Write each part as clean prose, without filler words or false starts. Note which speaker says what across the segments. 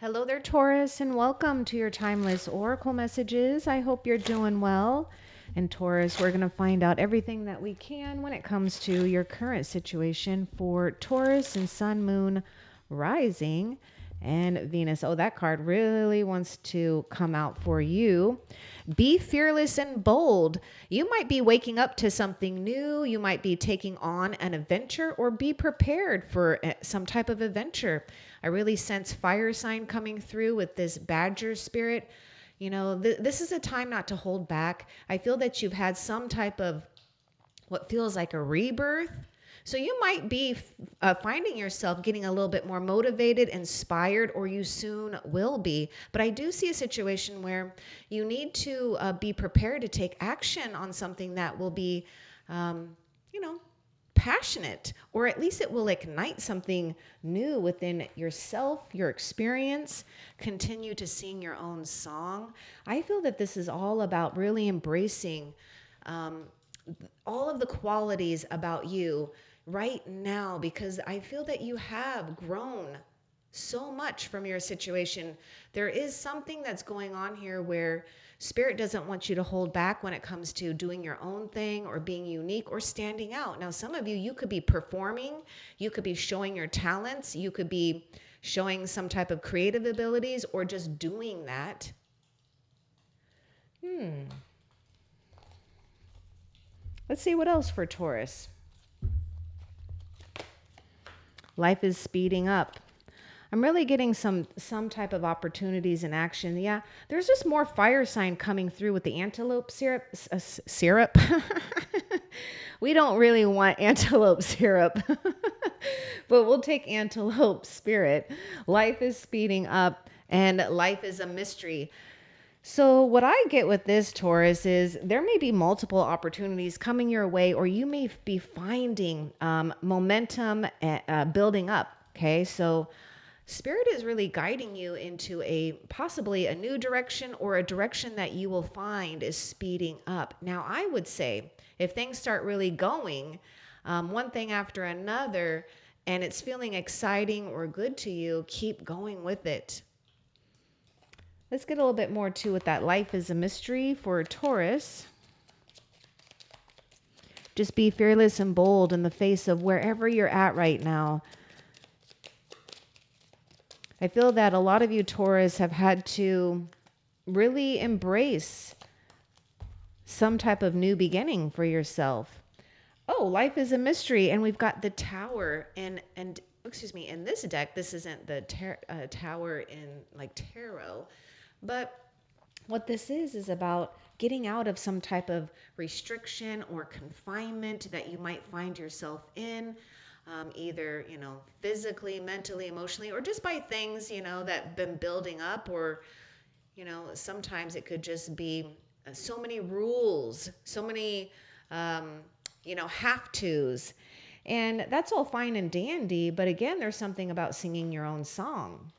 Speaker 1: Hello there, Taurus, and welcome to your timeless oracle messages. I hope you're doing well. And Taurus, we're going to find out everything that we can when it comes to your current situation for Taurus and Sun, Moon, Rising, and Venus. Oh, that card really wants to come out for you. Be fearless and bold. You might be waking up to something new. You might be taking on an adventure or be prepared for some type of adventure. I really sense fire sign coming through with this badger spirit. You know, this is a time not to hold back. I feel that you've had some type of what feels like a rebirth. So you might be finding yourself getting a little bit more motivated, inspired, or you soon will be. But I do see a situation where you need to be prepared to take action on something that will be, you know, passionate, or at least it will ignite something new within yourself, your experience. Continue to sing your own song. I feel that this is all about really embracing all of the qualities about you right now, because I feel that you have grown so much from your situation. There is something that's going on here where Spirit doesn't want you to hold back when it comes to doing your own thing or being unique or standing out. Now, some of you, you could be performing, you could be showing your talents, you could be showing some type of creative abilities or just doing that. Let's see what else for Taurus. Life is speeding up. I'm really getting some type of opportunities in action. Yeah, there's just more fire sign coming through with the antelope syrup. Syrup. We don't really want antelope syrup, but we'll take antelope spirit. Life is speeding up and life is a mystery. So what I get with this, Taurus, is there may be multiple opportunities coming your way, or you may be finding momentum building up. Okay, so Spirit is really guiding you into a possibly a new direction, or a direction that you will find is speeding up. Now, I would say if things start really going one thing after another, and it's feeling exciting or good to you, keep going with it. Let's get a little bit more to what that life is a mystery for Taurus. Just be fearless and bold in the face of wherever you're at right now. I feel that a lot of you Taurus have had to really embrace some type of new beginning for yourself. Oh, life is a mystery, and we've got the Tower, and excuse me, in this deck, this isn't the Tower in like tarot, but what this is about getting out of some type of restriction or confinement that you might find yourself in, either, you know, physically, mentally, emotionally, or just by things, you know, that have been building up, or, you know, sometimes it could just be so many rules, so many, you know, have tos. And that's all fine and dandy. But again, there's something about singing your own song.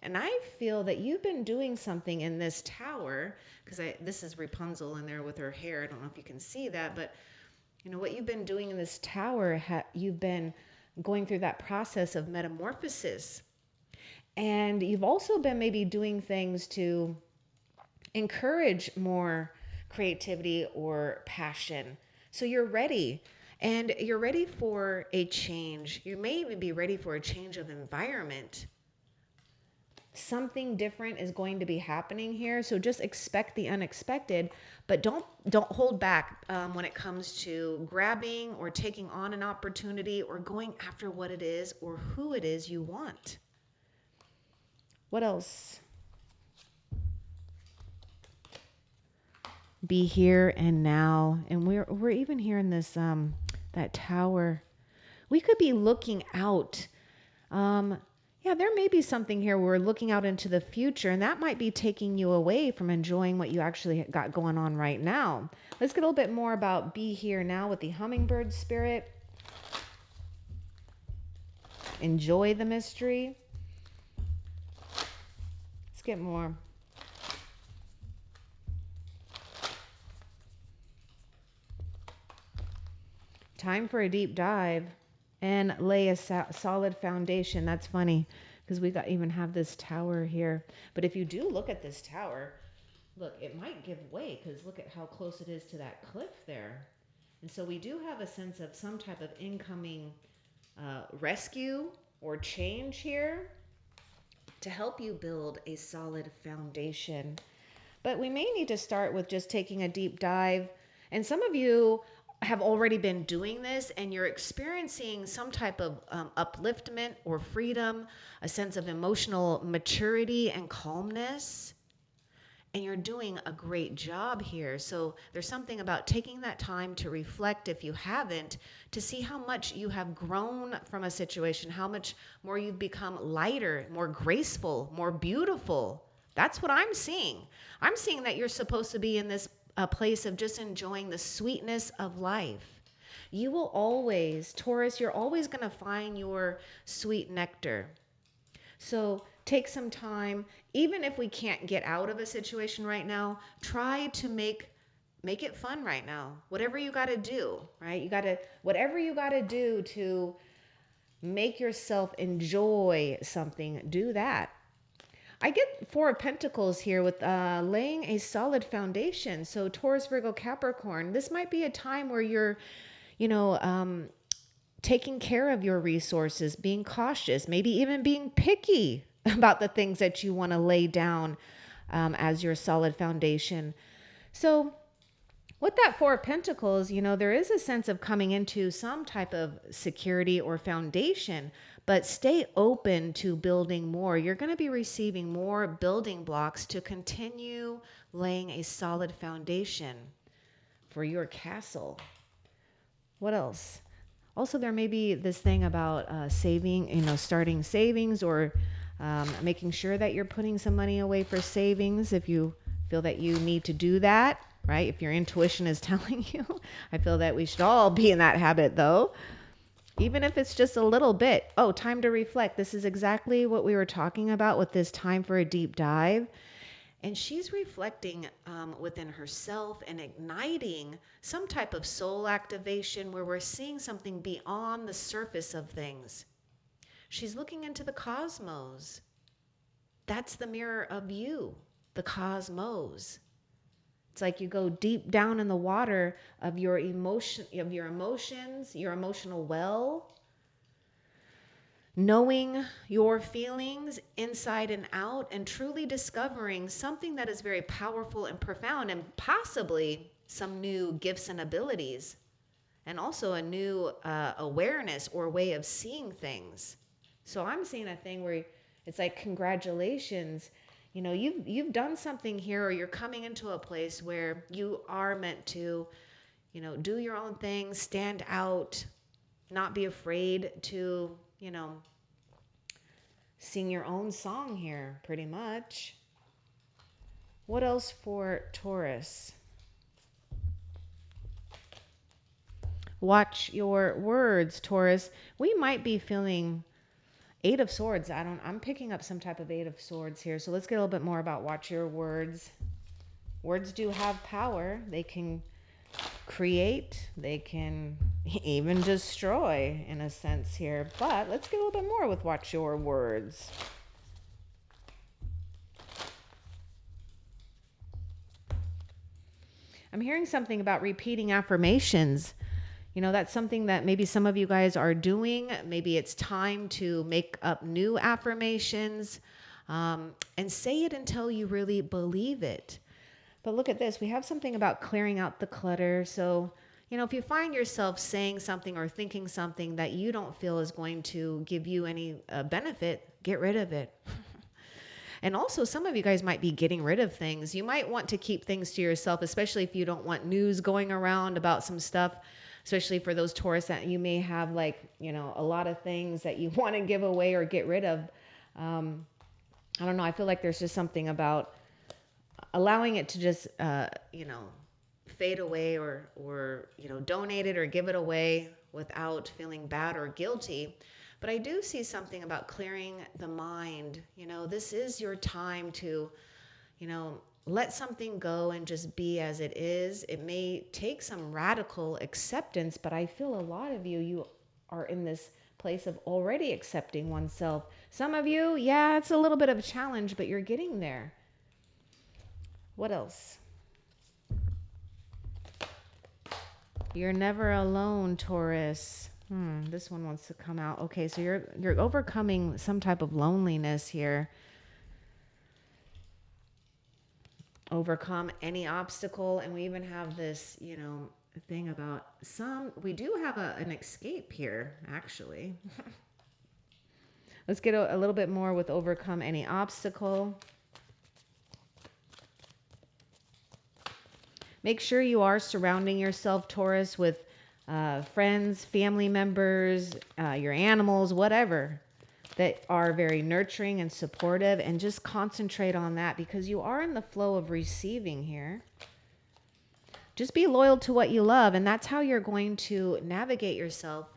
Speaker 1: And I feel that you've been doing something in this tower, because this is Rapunzel in there with her hair. I don't know if you can see that, but you know what you've been doing in this tower, you've been going through that process of metamorphosis. And you've also been maybe doing things to encourage more creativity or passion. So you're ready. And you're ready for a change. You may even be ready for a change of environment. Something different is going to be happening here, so just expect the unexpected, but don't hold back when it comes to grabbing or taking on an opportunity or going after what it is or who it is you want. What else? Be here and now, and we're even here in this that tower. We could be looking out. Yeah, there may be something here where we're looking out into the future, and that might be taking you away from enjoying what you actually got going on right now. Let's get a little bit more about be here now with the hummingbird spirit. Enjoy the mystery. Let's get more. Time for a deep dive and lay a solid foundation. That's funny, because we got even have this tower here. But if you do look at this tower, look, it might give way because look at how close it is to that cliff there. And so we do have a sense of some type of incoming rescue or change here to help you build a solid foundation. But we may need to start with just taking a deep dive. And some of you have already been doing this and you're experiencing some type of upliftment or freedom, a sense of emotional maturity and calmness. And you're doing a great job here. So there's something about taking that time to reflect, if you haven't, to see how much you have grown from a situation, how much more you've become lighter, more graceful, more beautiful. That's what I'm seeing. I'm seeing that you're supposed to be in this place of just enjoying the sweetness of life. You will always, Taurus, you're always going to find your sweet nectar. So take some time, even if we can't get out of a situation right now, try to make it fun right now. Whatever you got to do, right? Whatever you got to do to make yourself enjoy something, do that. I get Four of Pentacles here with laying a solid foundation. So Taurus, Virgo, Capricorn, this might be a time where you're, you know, taking care of your resources, being cautious, maybe even being picky about the things that you want to lay down as your solid foundation. So with that Four of Pentacles, you know, there is a sense of coming into some type of security or foundation, but stay open to building more. You're going to be receiving more building blocks to continue laying a solid foundation for your castle. What else? Also, there may be this thing about saving, you know, starting savings or making sure that you're putting some money away for savings if you feel that you need to do that, right? If your intuition is telling you. I feel that we should all be in that habit, though. Even if it's just a little bit. Oh, time to reflect. This is exactly what we were talking about with this time for a deep dive. And she's reflecting within herself and igniting some type of soul activation where we're seeing something beyond the surface of things. She's looking into the cosmos. That's the mirror of you, the cosmos. It's like you go deep down in the water of your emotions, your emotional well, knowing your feelings inside and out and truly discovering something that is very powerful and profound and possibly some new gifts and abilities and also a new awareness or way of seeing things. So I'm seeing a thing where it's like, congratulations, you know, you've done something here, or you're coming into a place where you are meant to, you know, do your own thing, stand out, not be afraid to, you know, sing your own song here, pretty much. What else for Taurus? Watch your words, Taurus. We might be feeling Eight of Swords. I'm picking up some type of Eight of Swords here. So let's get a little bit more about watch your words. Words do have power. They can create, they can even destroy in a sense here. But let's get a little bit more with watch your words. I'm hearing something about repeating affirmations. You know, that's something that maybe some of you guys are doing. Maybe it's time to make up new affirmations and say it until you really believe it. But look at this. We have something about clearing out the clutter. So, you know, if you find yourself saying something or thinking something that you don't feel is going to give you any benefit, get rid of it. And also, some of you guys might be getting rid of things. You might want to keep things to yourself, especially if you don't want news going around about some stuff, especially for those Taurus that you may have, like, you know, a lot of things that you want to give away or get rid of. I don't know. I feel like there's just something about allowing it to just, you know, fade away or, you know, donate it or give it away without feeling bad or guilty. But I do see something about clearing the mind. You know, this is your time to, you know, let something go and just be as it is. It may take some radical acceptance, but I feel a lot of you are in this place of already accepting oneself. Some of you, yeah, it's a little bit of a challenge, but you're getting there. What else? You're never alone, Taurus. This one wants to come out. Okay, so you're overcoming some type of loneliness here. Overcome any obstacle, and we even have this, thing about we do have an escape here, actually. Let's get a little bit more with overcome any obstacle. Make sure you are surrounding yourself, Taurus, with friends, family members, your animals, whatever, that are very nurturing and supportive, and just concentrate on that because you are in the flow of receiving here. Just be loyal to what you love, and that's how you're going to navigate yourself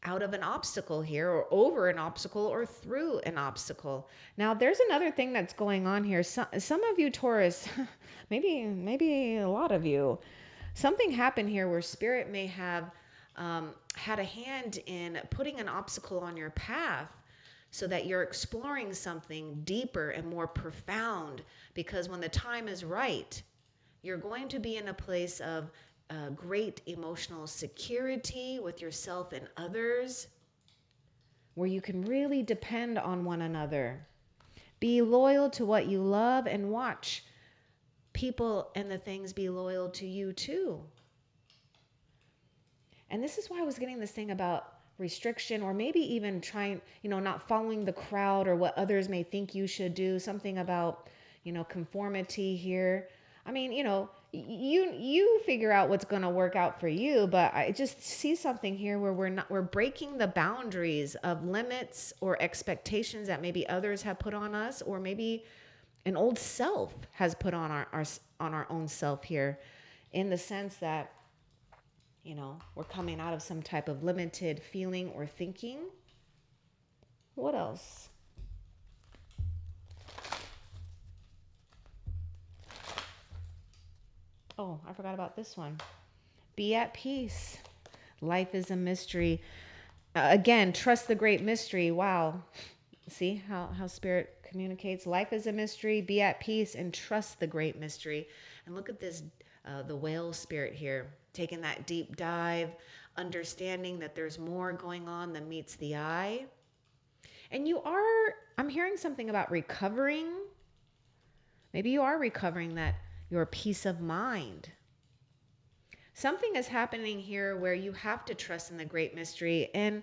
Speaker 1: out of an obstacle here, or over an obstacle, or through an obstacle. Now, there's another thing that's going on here. Some of you, Taurus, maybe a lot of you, something happened here where Spirit may have had a hand in putting an obstacle on your path so that you're exploring something deeper and more profound, because when the time is right, you're going to be in a place of great emotional security with yourself and others, where you can really depend on one another. Be loyal to what you love, and watch people and the things be loyal to you too. And this is why I was getting this thing about restriction, or maybe even trying, not following the crowd or what others may think you should do. Something about, conformity here. I mean, you figure out what's going to work out for you, but I just see something here where we're breaking the boundaries of limits or expectations that maybe others have put on us, or maybe an old self has put on our own self here, in the sense that, we're coming out of some type of limited feeling or thinking. What else? Oh, I forgot about this one. Be at peace. Life is a mystery. Again, trust the great mystery. Wow. See how Spirit communicates? Life is a mystery. Be at peace and trust the great mystery. And look at this, the whale spirit here, taking that deep dive, understanding that there's more going on than meets the eye. And I'm hearing something about recovering. Maybe you are recovering your peace of mind. Something is happening here where you have to trust in the great mystery. And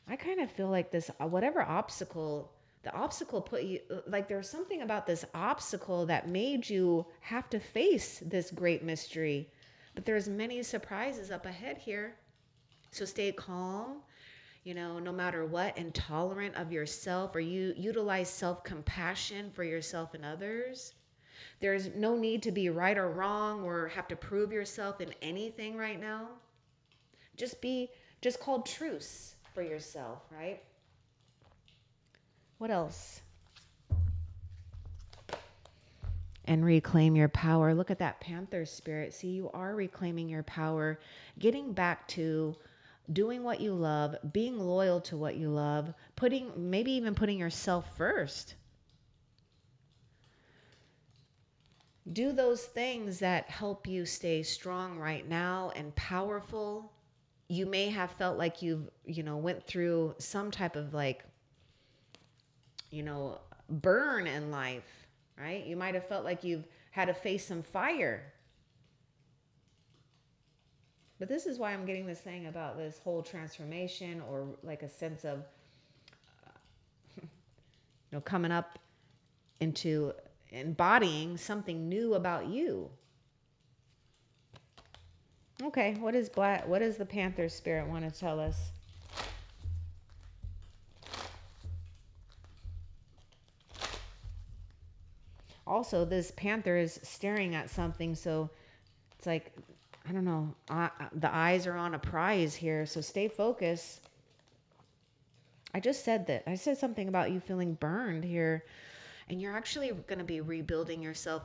Speaker 1: I kind of feel like this, whatever obstacle, the obstacle put you, like there's something about this obstacle that made you have to face this great mystery. But there's many surprises up ahead here. So stay calm, no matter what, and tolerant of yourself, or you utilize self-compassion for yourself and others. There's no need to be right or wrong or have to prove yourself in anything right now. Just call truce for yourself, right? What else? And reclaim your power. Look at that Panther spirit. See, you are reclaiming your power, getting back to doing what you love, being loyal to what you love, maybe even putting yourself first. Do those things that help you stay strong right now and powerful. You may have felt like you've, went through some type of burn in life, right? You might have felt like you've had to face some fire. But this is why I'm getting this thing about this whole transformation, or like a sense of, coming up into embodying something new about you. Okay, what does the Panther spirit want to tell us? Also, this Panther is staring at something, so it's like, I don't know, the eyes are on a prize here, so stay focused. I just said that. I said something about you feeling burned here, and you're actually going to be rebuilding yourself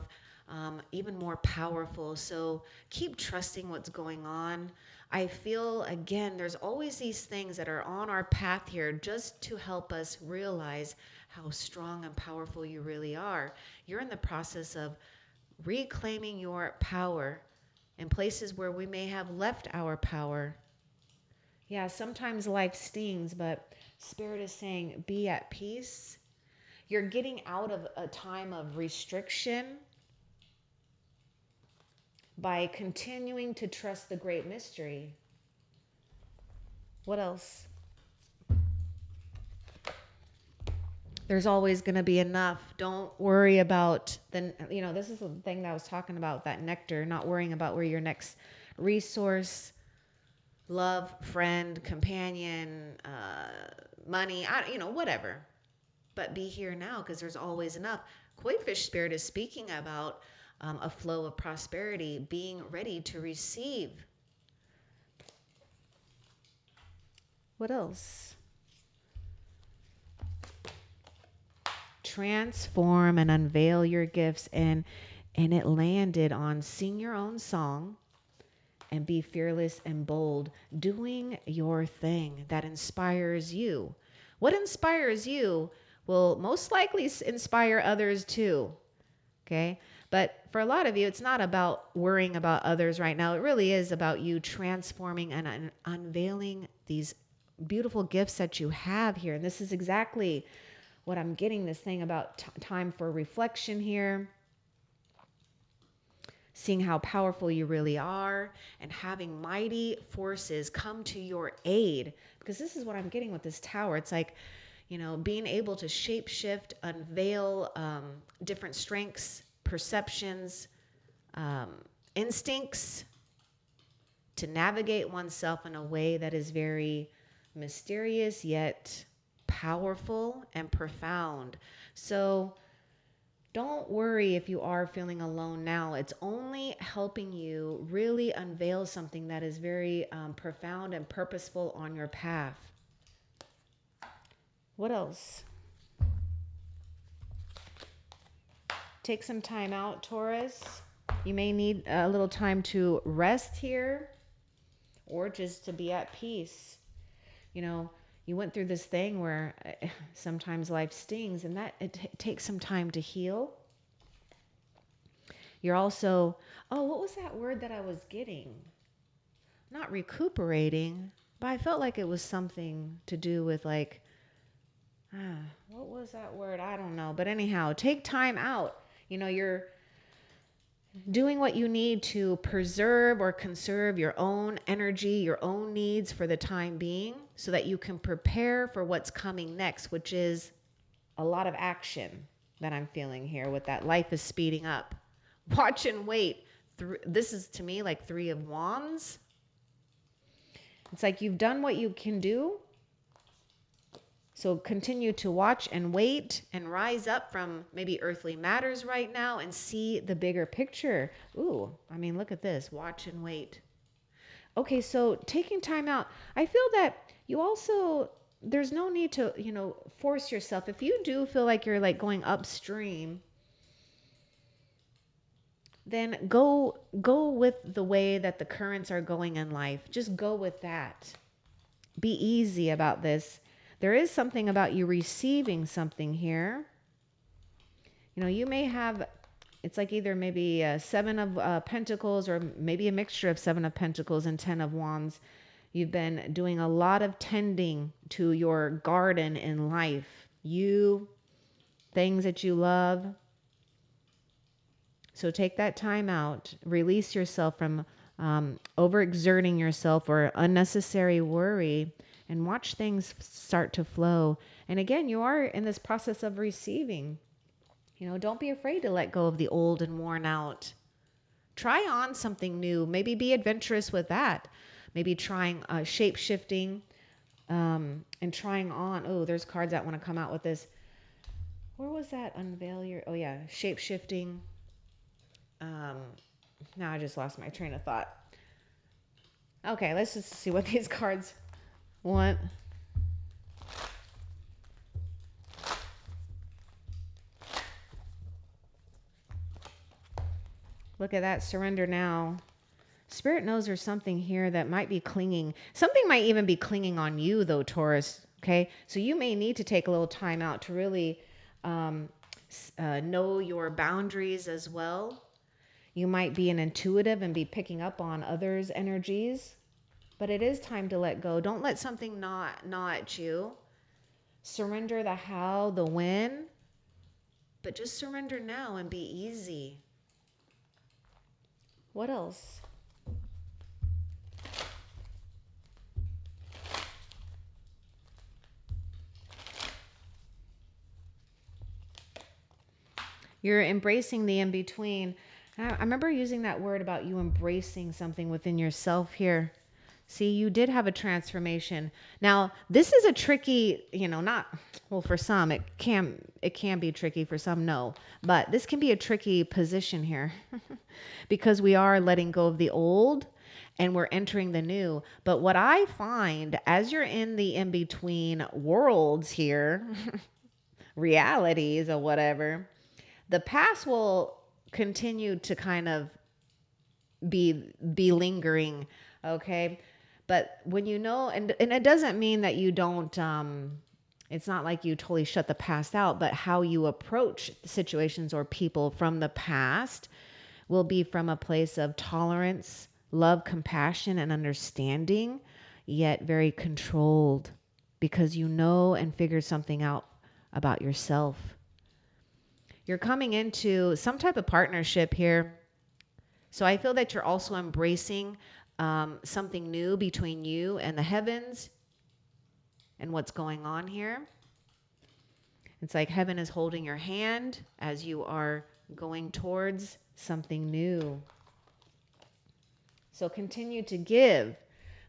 Speaker 1: even more powerful. So keep trusting what's going on. I feel, again, there's always these things that are on our path here just to help us realize how strong and powerful you really are. You're in the process of reclaiming your power in places where we may have left our power. Yeah, sometimes life stings, but Spirit is saying, be at peace. You're getting out of a time of restriction by continuing to trust the great mystery. What else? There's always going to be enough. Don't worry about this is the thing that I was talking about, that nectar, not worrying about where your next resource, love, friend, companion, money, whatever. But be here now because there's always enough. Koi fish spirit is speaking about a flow of prosperity, being ready to receive. What else? Transform and unveil your gifts. And it landed on sing your own song and be fearless and bold, doing your thing that inspires you. What inspires you will most likely inspire others too. Okay. But for a lot of you, it's not about worrying about others right now. It really is about you transforming and unveiling these beautiful gifts that you have here. And this is exactly what I'm getting, this thing about time for reflection here. Seeing how powerful you really are and having mighty forces come to your aid. Because this is what I'm getting with this tower. It's like, being able to shape shift, unveil different strengths, perceptions, instincts, to navigate oneself in a way that is very mysterious yet powerful and profound. So don't worry if you are feeling alone now. It's only helping you really unveil something that is very profound and purposeful on your path. What else? Take some time out, Taurus. You may need a little time to rest here or just to be at peace. You went through this thing where sometimes life stings, and that it takes some time to heal. You're also, what was that word that I was getting? Not recuperating, but I felt like it was something to do with like, what was that word? I don't know. But anyhow, take time out. You're doing what you need to preserve or conserve your own energy, your own needs for the time being, so that you can prepare for what's coming next, which is a lot of action that I'm feeling here with that life is speeding up. Watch and wait. This is to me like 3 of Wands. It's like you've done what you can do. So continue to watch and wait and rise up from maybe earthly matters right now and see the bigger picture. Ooh, look at this. Watch and wait. Okay, so taking time out. I feel that you also, there's no need to, force yourself. If you do feel like you're like going upstream, then go with the way that the currents are going in life. Just go with that. Be easy about this. There is something about you receiving something here. You may have, it's like either maybe 7 of Pentacles or maybe a mixture of 7 of Pentacles and 10 of Wands. You've been doing a lot of tending to your garden in life. Things that you love. So take that time out. Release yourself from overexerting yourself or unnecessary worry, and watch things start to flow. And again, you are in this process of receiving. Don't be afraid to let go of the old and worn out. Try on something new. Maybe be adventurous with that. Maybe trying shape shifting and trying on. There's cards that want to come out with this. Where was that? Unveil your. Oh yeah, shape shifting. Now I just lost my train of thought. Okay, let's just see what these cards want. Look at that. Surrender now. Spirit knows there's something here that might be clinging. Something might even be clinging on you, though, Taurus. Okay. So you may need to take a little time out to really know your boundaries as well. You might be an intuitive and be picking up on others' energies. But it is time to let go. Don't let something gnaw at you. Surrender the how, the when. But just surrender now and be easy. What else? You're embracing the in-between. I remember using that word about you embracing something within yourself here. See, you did have a transformation. Now, this is a tricky, well, for some, it can be tricky. For some, no. But this can be a tricky position here because we are letting go of the old and we're entering the new. But what I find as you're in the in-between worlds here, realities or whatever, the past will continue to kind of be lingering, okay? But when you know, and it doesn't mean that you don't, it's not like you totally shut the past out, but how you approach situations or people from the past will be from a place of tolerance, love, compassion, and understanding, yet very controlled because you know and figure something out about yourself. You're coming into some type of partnership here. So I feel that you're also embracing something new between you and the heavens and what's going on here. It's like heaven is holding your hand as you are going towards something new. So continue to give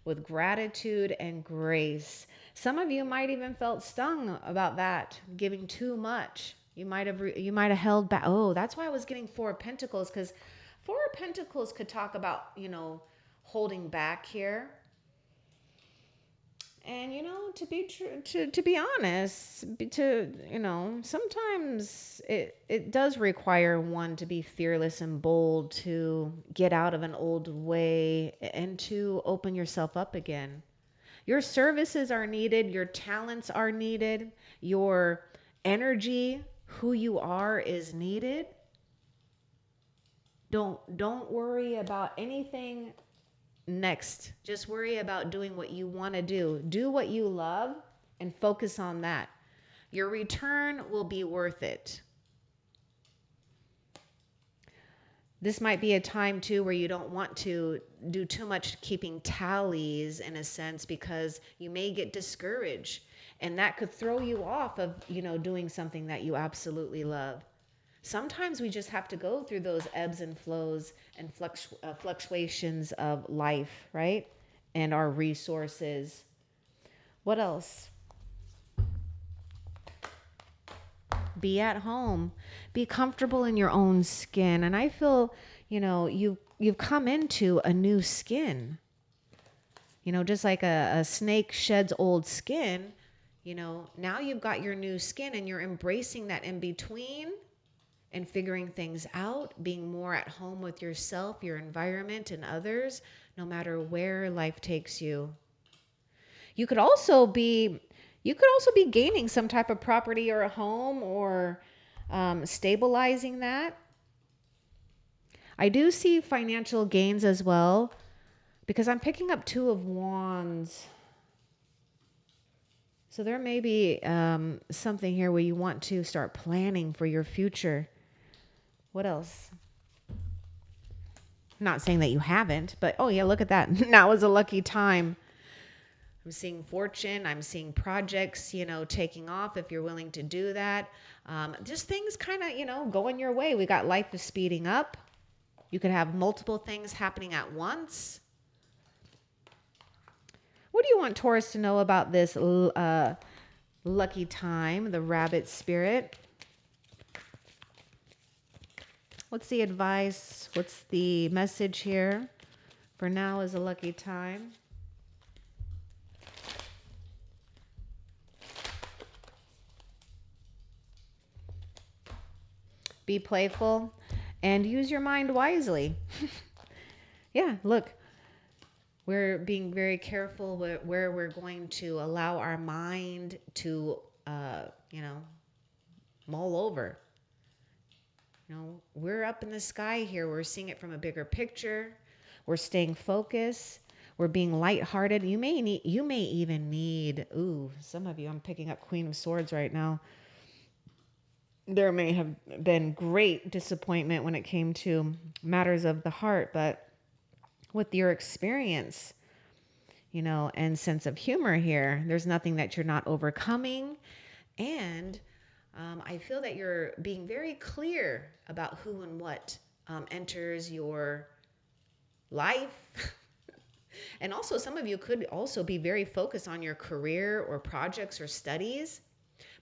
Speaker 1: with gratitude and grace. Some of you might even felt stung about that, giving too much. You might have held back. Oh, that's why I was getting Four of Pentacles, because Four of Pentacles could talk about, holding back here. And, to be true, to be honest, sometimes it does require one to be fearless and bold, to get out of an old way and to open yourself up again. Your services are needed. Your talents are needed. Your energy, who you are, is needed. Don't worry about anything next. Just worry about doing what you want to do. Do what you love and focus on that. Your return will be worth it. This might be a time too where you don't want to do too much keeping tallies, in a sense, because you may get discouraged and that could throw you off of, doing something that you absolutely love. Sometimes we just have to go through those ebbs and flows and fluctuations of life, right? And our resources. What else? Be at home. Be comfortable in your own skin. And I feel, you've come into a new skin. Just like a snake sheds old skin, now you've got your new skin and you're embracing that in between and figuring things out, being more at home with yourself, your environment, and others, no matter where life takes you. You could also be gaining some type of property or a home, or stabilizing that. I do see financial gains as well, because I'm picking up Two of Wands. So there may be something here where you want to start planning for your future. What else? Not saying that you haven't, but oh yeah, look at that. Now is a lucky time. I'm seeing fortune. I'm seeing projects, taking off if you're willing to do that. Just things kind of, going your way. We got life is speeding up. You could have multiple things happening at once. What do you want Taurus to know about this lucky time, the rabbit spirit? What's the advice? What's the message here? For now is a lucky time. Be playful. and use your mind wisely. Yeah, look, we're being very careful where we're going to allow our mind to, you know, mull over. You know, we're up in the sky here. We're seeing it from a bigger picture. We're staying focused. We're being lighthearted. You may even need, ooh, some of you, I'm picking up Queen of Swords right now. There may have been great disappointment when it came to matters of the heart, but with your experience, you know, and sense of humor here, there's nothing that you're not overcoming. And I feel that you're being very clear about who and what enters your life. And also, some of you could also be very focused on your career or projects or studies.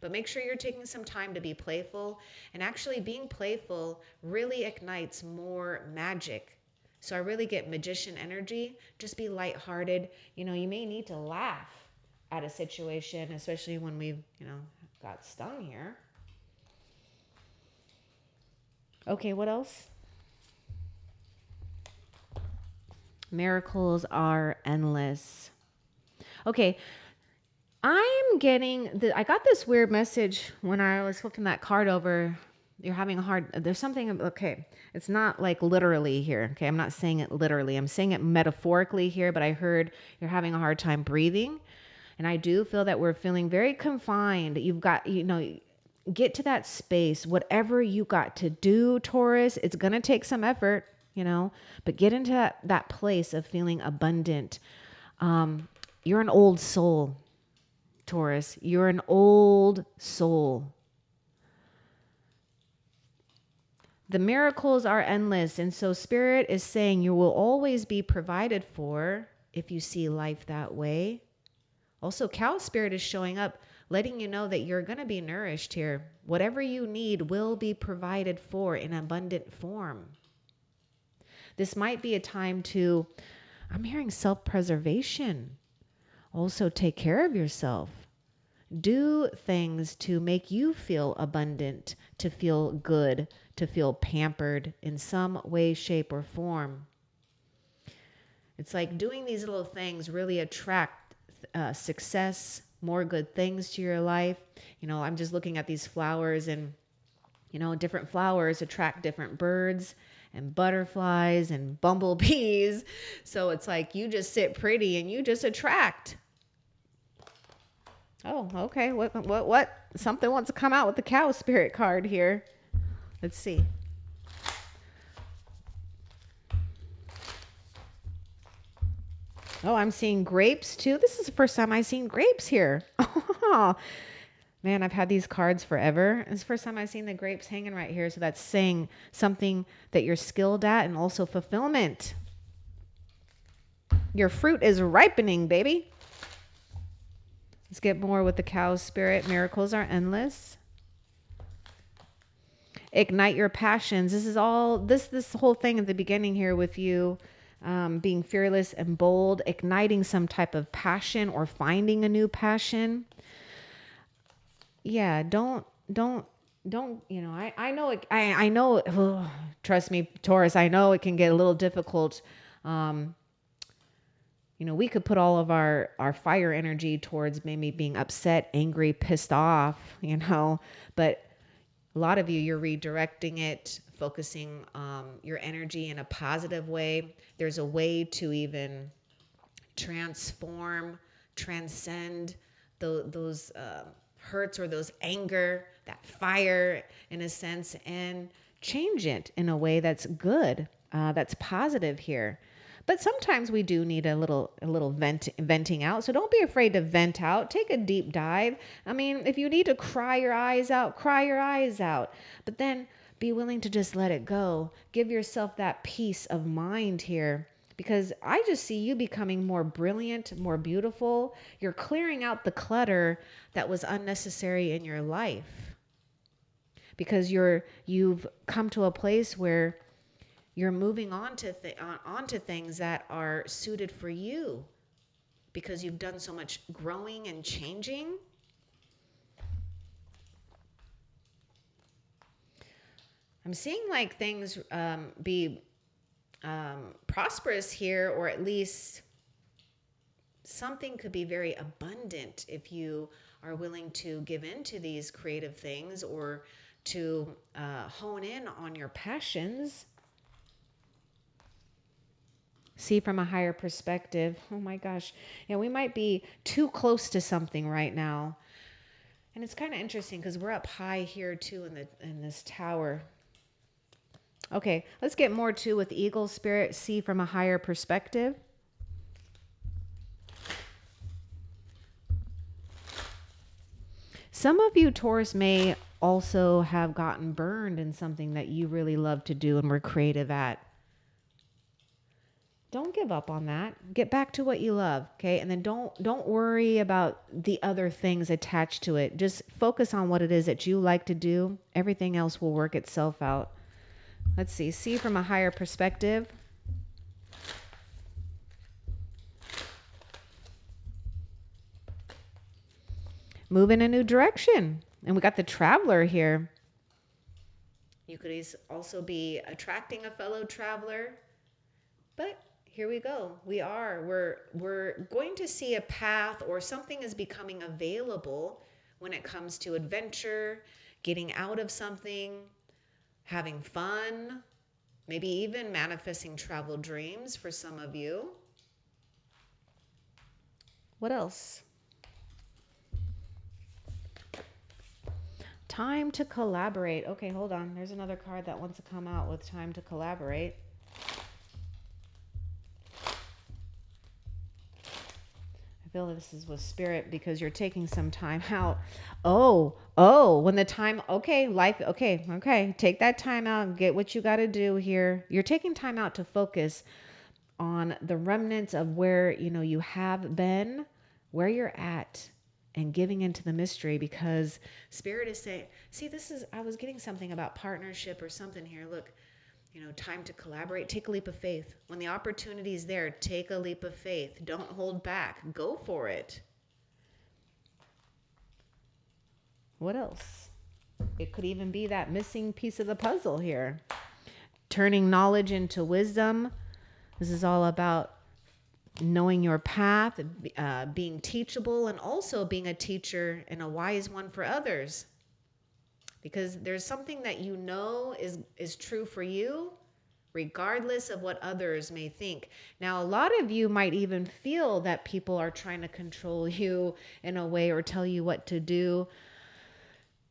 Speaker 1: But make sure you're taking some time to be playful. And actually, being playful really ignites more magic. So I really get magician energy. Just be lighthearted. You know, you may need to laugh at a situation, especially when we've, you know, got stung here. Okay, what else? Miracles are endless. Okay, I got this weird message when I was flipping that card over. You're having a hard, there's something, okay, it's not like literally here. Okay, I'm not saying it literally. I'm saying it metaphorically here, but I heard you're having a hard time breathing. And I do feel that we're feeling very confined. You've got, you know, get to that space. Whatever you got to do, Taurus, it's going to take some effort, you know, but get into that place of feeling abundant. You're an old soul, Taurus. You're an old soul. The miracles are endless. And so Spirit is saying you will always be provided for if you see life that way. Also, Cow Spirit is showing up, letting you know that you're going to be nourished here. Whatever you need will be provided for in abundant form. This might be a time to, I'm hearing self-preservation. Also, take care of yourself. Do things to make you feel abundant, to feel good, to feel pampered in some way, shape, or form. It's like doing these little things really attract success, more good things to your life. You know, I'm just looking at these flowers, and, you know, different flowers attract different birds and butterflies and bumblebees. So it's like you just sit pretty and you just attract. Oh, okay. What? Something wants to come out with the Cow Spirit card here. Let's see. Oh, I'm seeing grapes too. This is the first time I've seen grapes here. Oh, man, I've had these cards forever. It's the first time I've seen the grapes hanging right here. So that's saying something that you're skilled at, and also fulfillment. Your fruit is ripening, baby. Let's get more with the Cow Spirit. Miracles are endless. Ignite your passions. This is all, this whole thing at the beginning here with you being fearless and bold, igniting some type of passion or finding a new passion. Yeah, don't, you know, I know, I know, oh, trust me, Taurus, I know it can get a little difficult. You know, we could put all of our fire energy towards maybe being upset, angry, pissed off, you know, but a lot of you, you're redirecting it, focusing your energy in a positive way. There's a way to even transform, transcend those hurts or those anger, that fire in a sense, and change it in a way that's good, that's positive here. But sometimes we do need a little venting out. So don't be afraid to vent out. Take a deep dive. I mean, if you need to cry your eyes out, cry your eyes out. But then be willing to just let it go. Give yourself that peace of mind here, because I just see you becoming more brilliant, more beautiful. You're clearing out the clutter that was unnecessary in your life, because you've come to a place where you're moving on to onto things that are suited for you, because you've done so much growing and changing. I'm seeing like things be prosperous here, or at least something could be very abundant if you are willing to give in to these creative things, or to hone in on your passions. See from a higher perspective. Oh my gosh. Yeah, we might be too close to something right now. And it's kind of interesting because we're up high here too in this tower. Okay, let's get more too with Eagle Spirit. See from a higher perspective. Some of you, Taurus, may also have gotten burned in something that you really love to do and were creative at. Don't give up on that. Get back to what you love, okay? And then don't worry about the other things attached to it. Just focus on what it is that you like to do. Everything else will work itself out. Let's see. See from a higher perspective. Move in a new direction. And we got the Traveler here. You could also be attracting a fellow traveler. But here we go. We're going to see a path, or something is becoming available when it comes to adventure, getting out of something, having fun, maybe even manifesting travel dreams for some of you. What else? Time to collaborate. Okay, hold on. There's another card that wants to come out with time to collaborate. I feel this is with Spirit because you're taking some time out. When the time, okay, life, okay. Take that time out and get what you got to do here. You're taking time out to focus on the remnants of where, you have been, where you're at, and giving into the mystery, because Spirit is saying, see, I was getting something about partnership or something here. Look, time to collaborate. Take a leap of faith. When the opportunity is there, take a leap of faith. Don't hold back. Go for it. What else? It could even be that missing piece of the puzzle here. Turning knowledge into wisdom. This is all about knowing your path, being teachable, and also being a teacher and a wise one for others. Because there's something that is true for you, regardless of what others may think. Now, a lot of you might even feel that people are trying to control you in a way or tell you what to do.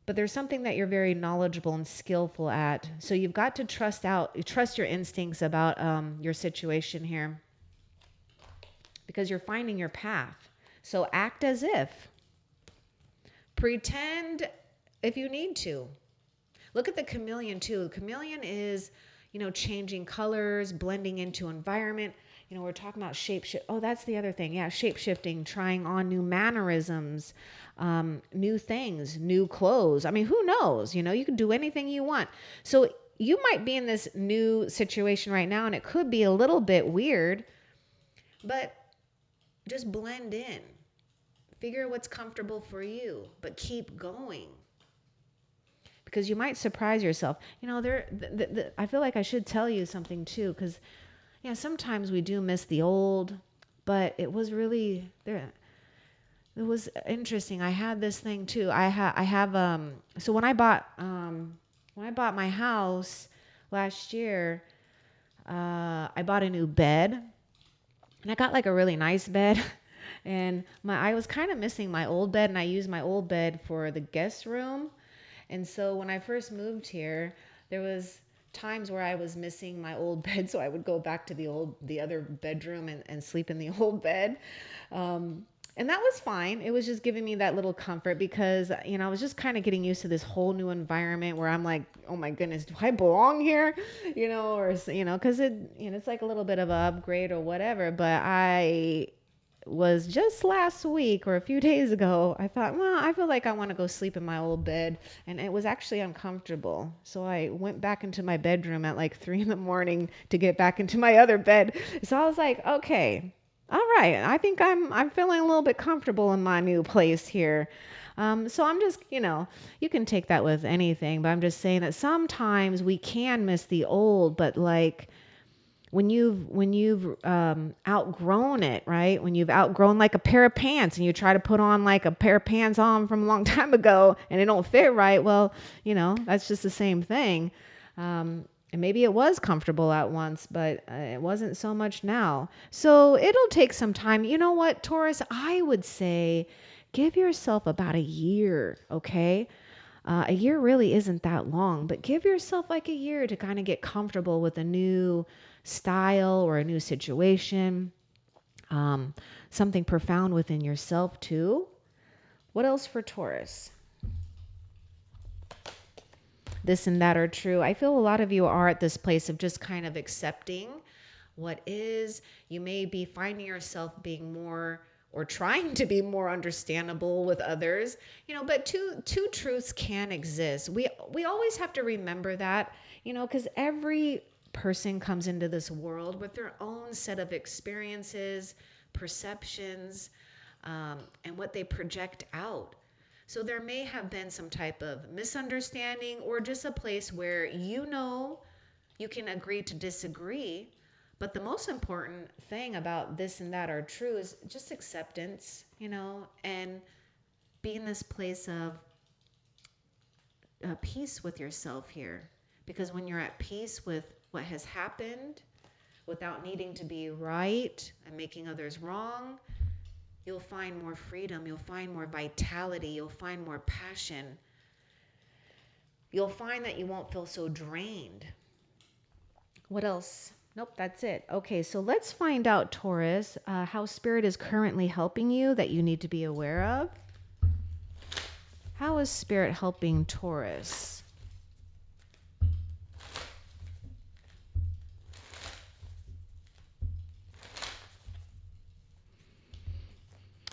Speaker 1: But there's something that you're very knowledgeable and skillful at. So you've got to trust your instincts about your situation here, because you're finding your path. So act as if. Pretend if you need to. Look at the chameleon too. The chameleon is, changing colors, blending into environment. We're talking about shape-shift. Oh, that's the other thing. Yeah, shape-shifting, trying on new mannerisms, new things, new clothes. I mean, who knows? You can do anything you want. So you might be in this new situation right now, and it could be a little bit weird, but just blend in. Figure what's comfortable for you, but keep going. Because you might surprise yourself. I feel like I should tell you something too, because sometimes we do miss the old, but it was really there. It was interesting. I had this thing too. So when I bought my house last year, I bought a new bed, and I got like a really nice bed. And I was kind of missing my old bed, and I used my old bed for the guest room. And so when I first moved here, there was times where I was missing my old bed, so I would go back to the other bedroom and sleep in the old bed. And that was fine. It was just giving me that little comfort, because, I was just kind of getting used to this whole new environment where I'm like, oh my goodness, do I belong here? Because it's like a little bit of an upgrade or whatever. But I was just last week or a few days ago, I thought, well, I feel like I want to go sleep in my old bed. And it was actually uncomfortable. So I went back into my bedroom at like 3 a.m. to get back into my other bed. So I was like, okay, All right. I think I'm feeling a little bit comfortable in my new place here. So I'm just, you can take that with anything, but I'm just saying that sometimes we can miss the old, but like when you've outgrown it, right? When you've outgrown like a pair of pants and you try to put on like a pair of pants on from a long time ago and it don't fit right, well, that's just the same thing. And maybe it was comfortable at once, but it wasn't so much now. So it'll take some time. You know what, Taurus? I would say give yourself about a year, okay? A year really isn't that long, but give yourself like a year to kind of get comfortable with a new style or a new situation. Um, Something profound within yourself, too. What else for Taurus? This and that are true. I feel a lot of you are at this place of just kind of accepting what is. You may be finding yourself being more or trying to be more understandable with others, but two truths can exist. We always have to remember that, because every person comes into this world with their own set of experiences, perceptions, and what they project out. So there may have been some type of misunderstanding or just a place where you can agree to disagree. But the most important thing about this and that are true is just acceptance, and be in this place of peace with yourself here. Because when you're at peace with what has happened, without needing to be right and making others wrong, you'll find more freedom. You'll find more vitality. You'll find more passion. You'll find that you won't feel so drained. What else? Nope, that's it. Okay, so let's find out, Taurus, how Spirit is currently helping you that you need to be aware of. How is Spirit helping Taurus?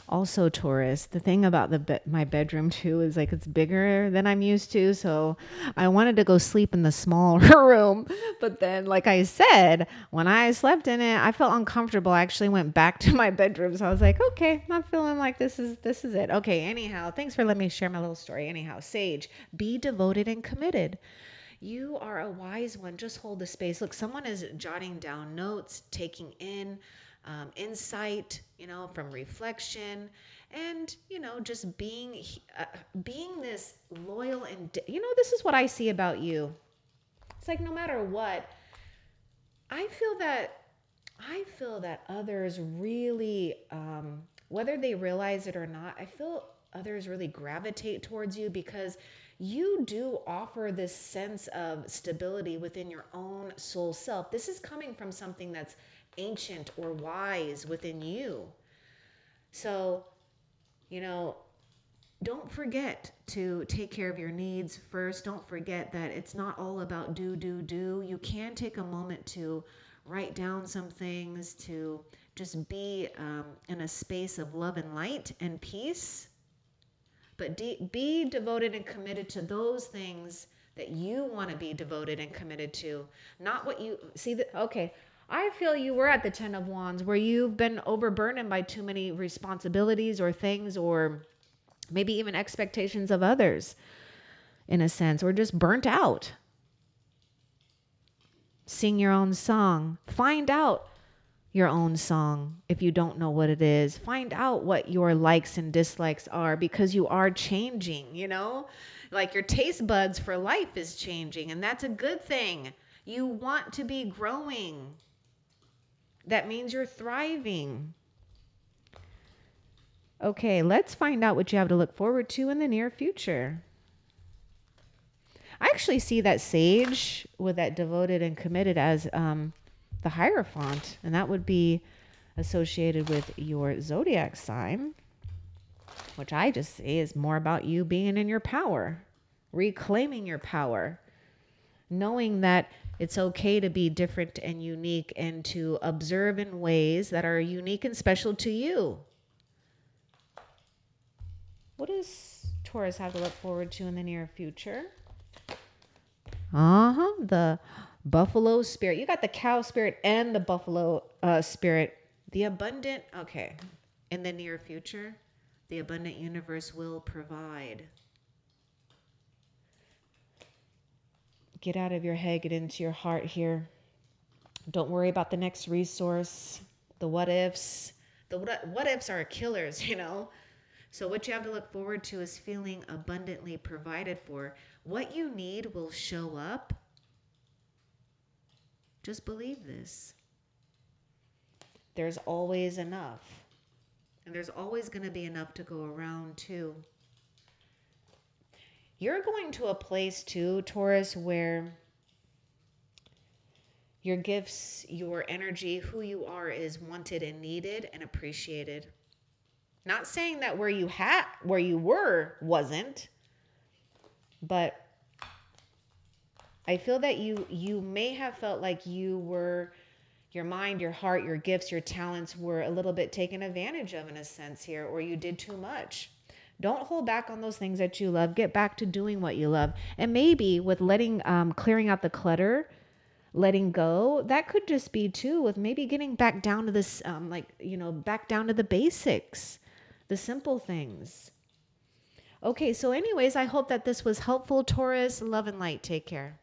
Speaker 1: Also, Taurus, the thing about my bedroom too is like it's bigger than I'm used to. So I wanted to go sleep in the smaller room. But then, like I said, when I slept in it, I felt uncomfortable. I actually went back to my bedroom. So I was like, okay, I'm feeling like this is it. Okay, anyhow, thanks for letting me share my little story. Anyhow, Sage, be devoted and committed. You are a wise one. Just hold the space. Look, someone is jotting down notes, taking in insight, from reflection, and just being this loyal and this is what I see about you. It's like no matter what, I feel that others really, whether they realize it or not, I feel others really gravitate towards you because you do offer this sense of stability within your own soul self. This is coming from something that's ancient or wise within you. So, you know, don't forget to take care of your needs first. Don't forget that it's not all about do. You can take a moment to write down some things, to just be in a space of love and light and peace. But be devoted and committed to those things that you want to be devoted and committed to, not what you see. Okay, I feel you were at the Ten of Wands where you've been overburdened by too many responsibilities or things, or maybe even expectations of others in a sense, or just burnt out. Sing your own song. Find out your own song. If you don't know what it is, find out what your likes and dislikes are, because you are changing, like your taste buds for life is changing, and that's a good thing. You want to be growing. That means you're thriving. Okay, let's find out what you have to look forward to in the near future. I actually see that Sage with that devoted and committed as the Hierophant, and that would be associated with your zodiac sign, which I just say is more about you being in your power, reclaiming your power, knowing that it's okay to be different and unique and to observe in ways that are unique and special to you. What does Taurus have to look forward to in the near future? The buffalo spirit. You got the cow spirit and the buffalo spirit The abundant, okay, in the near future, the abundant universe will provide. Get out of your head, get into your heart here. Don't worry about the next resource, the what ifs. The what ifs are killers, you know? So, what you have to look forward to is feeling abundantly provided for. What you need will show up. Just believe this. There's always enough. And there's always going to be enough to go around, too. You're going to a place, too, Taurus, where your gifts, your energy, who you are is wanted and needed and appreciated. Not saying that where you were wasn't, but I feel that you may have felt like your mind, your heart, your gifts, your talents were a little bit taken advantage of in a sense here, or you did too much. Don't hold back on those things that you love. Get back to doing what you love. And maybe with clearing out the clutter, letting go, that could just be too with maybe getting back down to this, back down to the basics, the simple things. Okay, so anyways, I hope that this was helpful, Taurus. Love and light. Take care.